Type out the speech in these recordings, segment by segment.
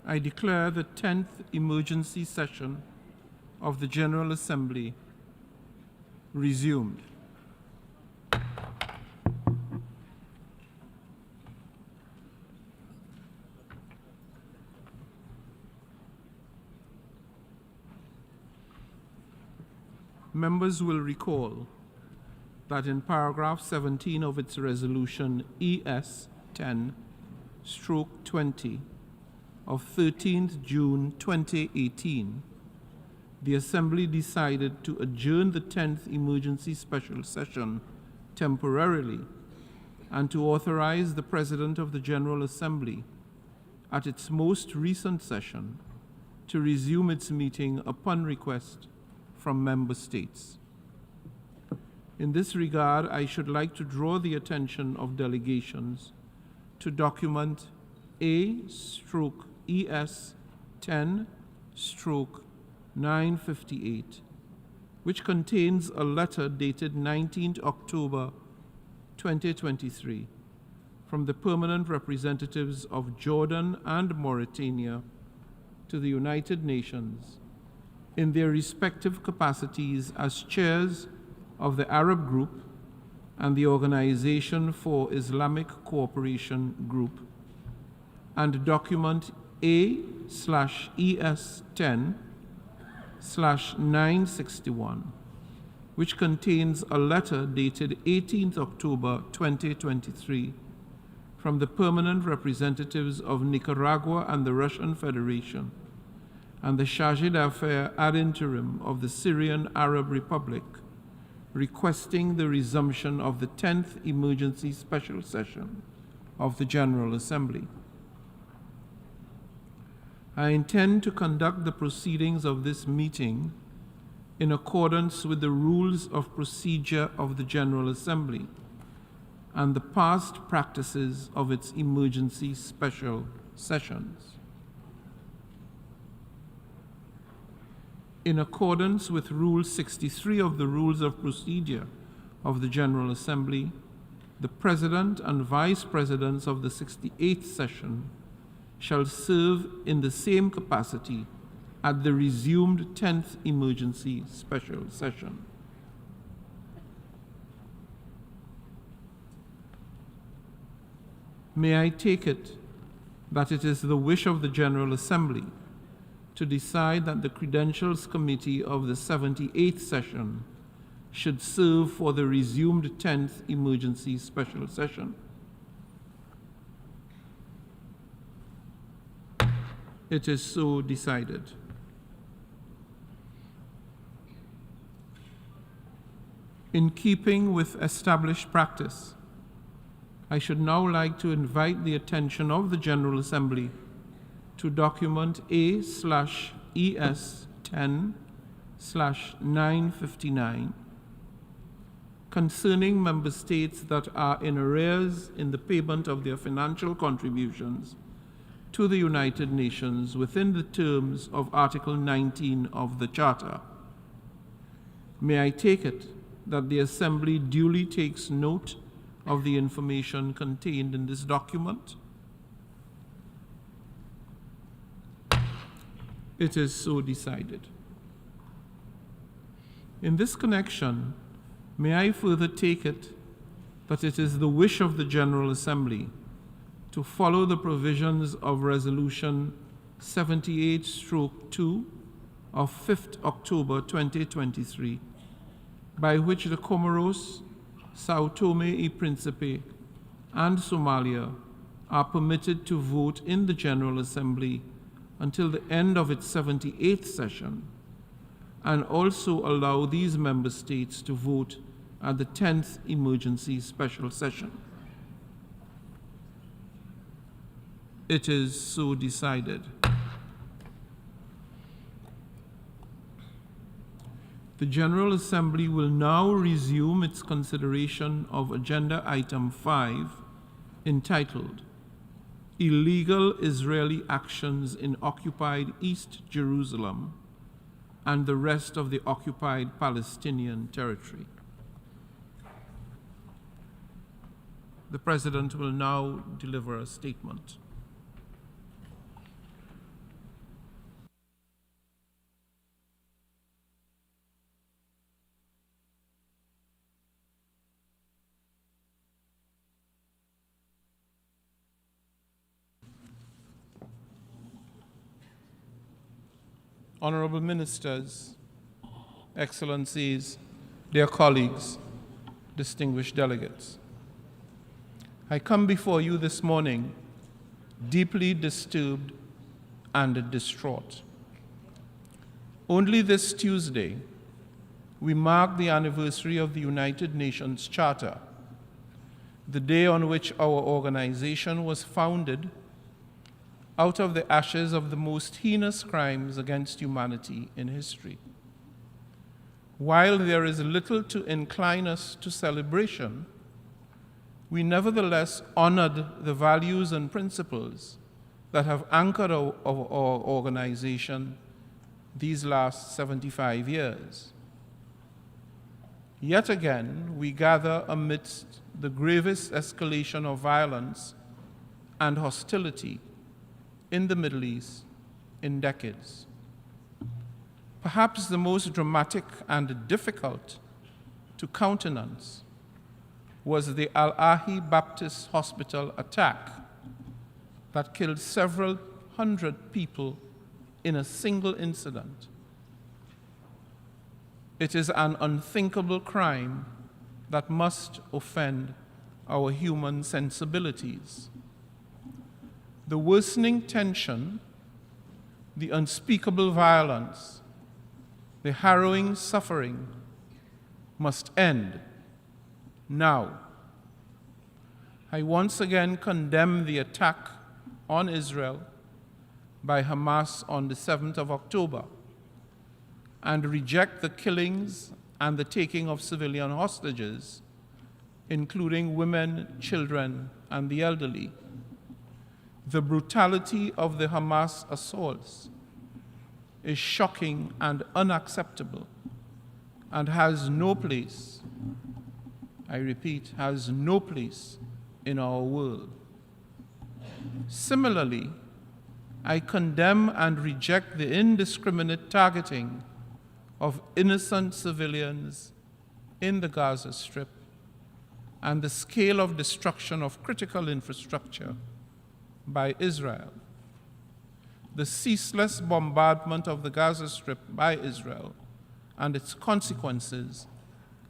I declare the 10th emergency session of the General Assembly resumed. Members will recall that in paragraph 17 of its resolution ES 10/20 of 13th June 2018, the Assembly decided to adjourn the 10th emergency special session temporarily and to authorize the President of the General Assembly at its most recent session to resume its meeting upon request from member states. In this regard, I should like to draw the attention of delegations to document A/ES 10/958, which contains a letter dated 19th October 2023 from the permanent representatives of Jordan and Mauritania to the United Nations in their respective capacities as chairs of the Arab Group and the Organization for Islamic Cooperation Group, and document A/ES 10/961, which contains a letter dated 18th October 2023 from the permanent representatives of Nicaragua and the Russian Federation and the Chargé d'Affaires ad interim of the Syrian Arab Republic, requesting the resumption of the 10th emergency special session of the General Assembly. I intend to conduct the proceedings of this meeting in accordance with the rules of procedure of the General Assembly and the past practices of its emergency special sessions. In accordance with Rule 63 of the Rules of Procedure of the General Assembly, the President and Vice Presidents of the 68th session shall serve in the same capacity at the resumed 10th emergency special session. May I take it that it is the wish of the General Assembly to decide that the Credentials Committee of the 78th session should serve for the resumed 10th emergency special session? It is so decided. In keeping with established practice, I should now like to invite the attention of the General Assembly to document A/ES 10/959 concerning member states that are in arrears in the payment of their financial contributions to the United Nations within the terms of Article 19 of the Charter. May I take it that the Assembly duly takes note of the information contained in this document? It is so decided. In this connection, may I further take it that it is the wish of the General Assembly to follow the provisions of Resolution 78/2 of 5th October 2023, by which the Comoros, Sao Tome y Principe, and Somalia are permitted to vote in the General Assembly until the end of its 78th session, and also allow these member states to vote at the 10th emergency special session. It is so decided. The General Assembly will now resume its consideration of Agenda Item 5, entitled Illegal Israeli Actions in Occupied East Jerusalem and the Rest of the Occupied Palestinian Territory. The President will now deliver a statement. honorable ministers, excellencies, dear colleagues, distinguished delegates. I come before you this morning deeply disturbed and distraught. Only this Tuesday, we mark the anniversary of the United Nations Charter, the day on which our organization was founded out of the ashes of the most heinous crimes against humanity in history. While there is little to incline us to celebration, we nevertheless honored the values and principles that have anchored our organization these last 75 years. Yet again, we gather amidst the gravest escalation of violence and hostility in the Middle East in decades. Perhaps the most dramatic and difficult to countenance was the al-Ahli Baptist Hospital attack that killed several hundred people in a single incident. It is an unthinkable crime that must offend our human sensibilities. The worsening tension, the unspeakable violence, the harrowing suffering must end now. I once again condemn the attack on Israel by Hamas on the 7th of October and reject the killings and the taking of civilian hostages, including women, children, and the elderly. The brutality of the Hamas assaults is shocking and unacceptable and has no place, I repeat, has no place in our world. Similarly, I condemn and reject the indiscriminate targeting of innocent civilians in the Gaza Strip and the scale of destruction of critical infrastructure by Israel. The ceaseless bombardment of the Gaza Strip by Israel and its consequences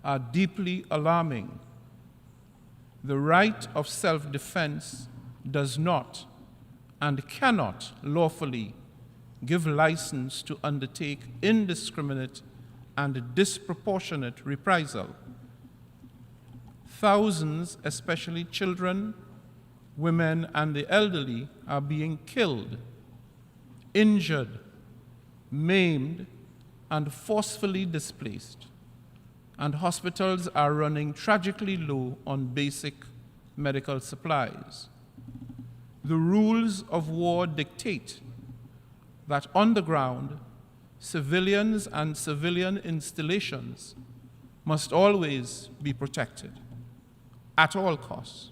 are deeply alarming. The right of self-defense does not and cannot lawfully give license to undertake indiscriminate and disproportionate reprisal. Thousands, especially children, women, and the elderly, are being killed, injured, maimed, and forcefully displaced, and hospitals are running tragically low on basic medical supplies. The rules of war dictate that on the ground, civilians and civilian installations must always be protected at all costs.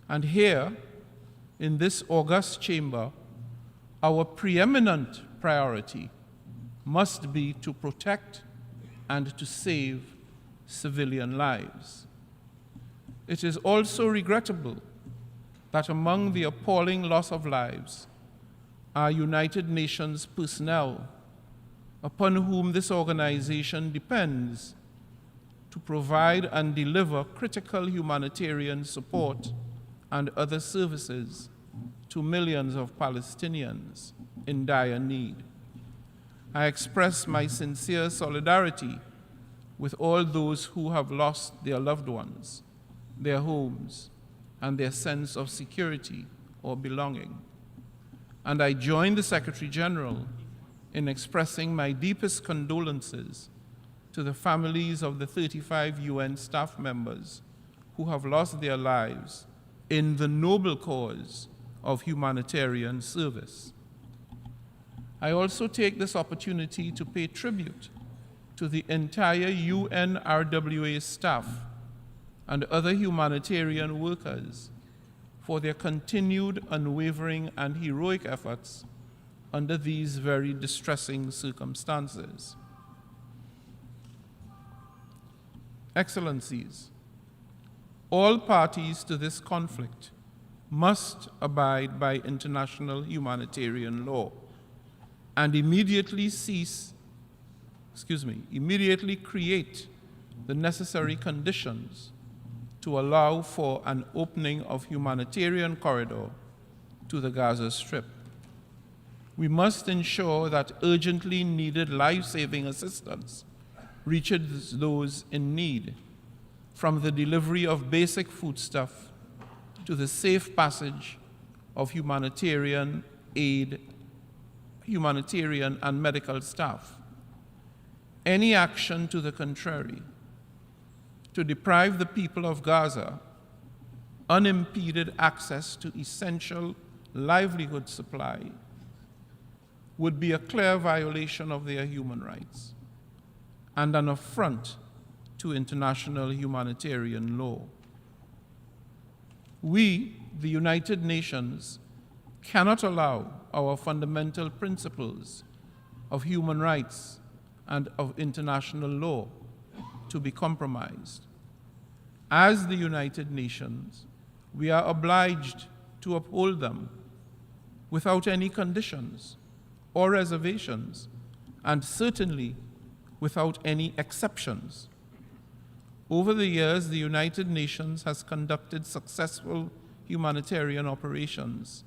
And here, in this august chamber, our preeminent priority must be to protect and to save civilian lives. It is also regrettable that among the appalling loss of lives are United Nations personnel upon whom this organization depends to provide and deliver critical humanitarian support and other services to millions of Palestinians in dire need. I express my sincere solidarity with all those who have lost their loved ones, their homes, and their sense of security or belonging. And I join the Secretary General in expressing my deepest condolences to the families of the 35 UN staff members who have lost their lives in the noble cause of humanitarian service. I also take this opportunity to pay tribute to the entire UNRWA staff and other humanitarian workers for their continued unwavering and heroic efforts under these very distressing circumstances. Excellencies, all parties to this conflict must abide by international humanitarian law. and immediately create the necessary conditions to allow for an opening of humanitarian corridor to the Gaza Strip. We must ensure that urgently needed life-saving assistance reaches those in need, from the delivery of basic foodstuff to the safe passage of humanitarian aid, humanitarian and medical staff. Any action to the contrary, to deprive the people of Gaza unimpeded access to essential livelihood supply, would be a clear violation of their human rights and an affront to international humanitarian law. We, the United Nations, cannot allow our fundamental principles of human rights and of international law to be compromised. As the United Nations, we are obliged to uphold them without any conditions or reservations, and certainly without any exceptions. Over the years, the United Nations has conducted successful humanitarian operations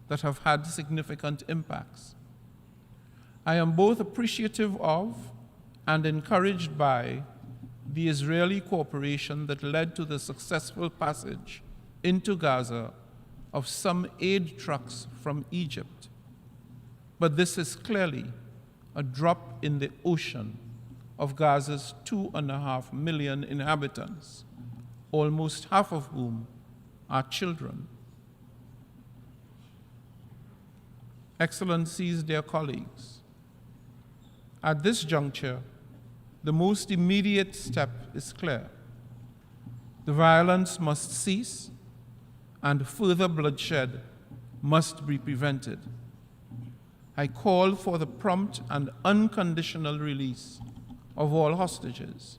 that have had significant impacts. I am both appreciative of and encouraged by the Israeli cooperation that led to the successful passage into Gaza of some aid trucks from Egypt. But this is clearly a drop in the ocean of Gaza's 2.5 million inhabitants, almost half of whom are children. Excellencies, dear colleagues, at this juncture, the most immediate step is clear. The violence must cease, and further bloodshed must be prevented. I call for the prompt and unconditional release of all hostages.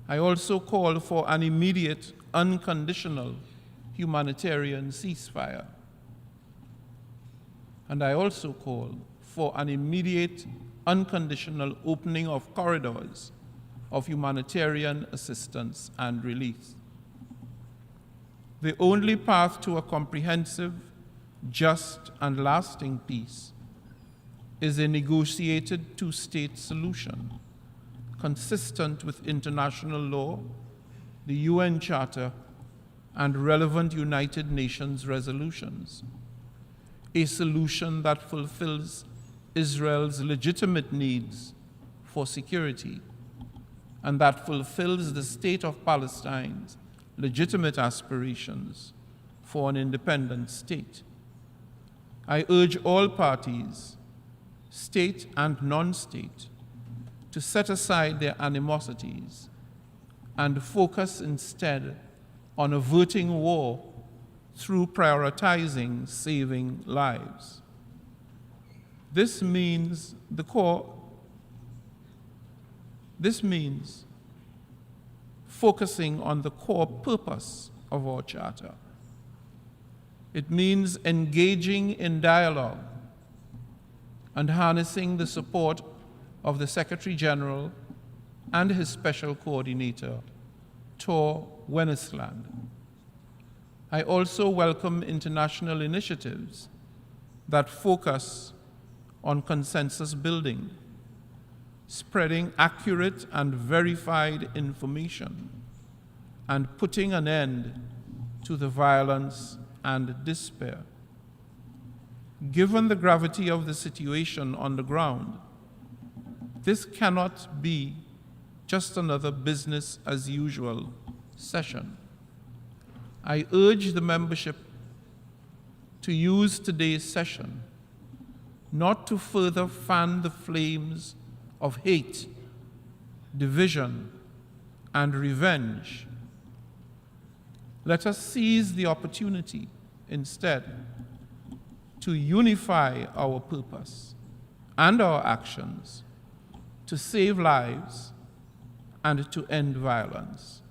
I also call for an immediate, unconditional humanitarian ceasefire. And I also call for an immediate, unconditional opening of corridors of humanitarian assistance and relief. The only path to a comprehensive, just, and lasting peace is a negotiated two-state solution consistent with international law, the UN Charter, and relevant United Nations resolutions. A solution that fulfills Israel's legitimate needs for security and that fulfills the State of Palestine's legitimate aspirations for an independent state. I urge all parties, state and non-state, to set aside their animosities and focus instead on averting war through prioritizing saving lives. This means focusing on the core purpose of our charter. It means engaging in dialogue and harnessing the support of the Secretary General and his special coordinator, Tor Wennesland. I also welcome international initiatives that focus on consensus building, spreading accurate and verified information, and putting an end to the violence and despair. Given the gravity of the situation on the ground, this cannot be just another business as usual session. I urge the membership to use today's session not to further fan the flames of hate, division, and revenge. Let us seize the opportunity instead to unify our purpose and our actions to save lives and to end violence.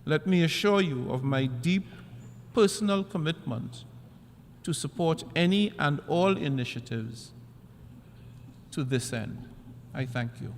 Let me assure you of my deep personal commitment to support any and all initiatives to this end. I thank you.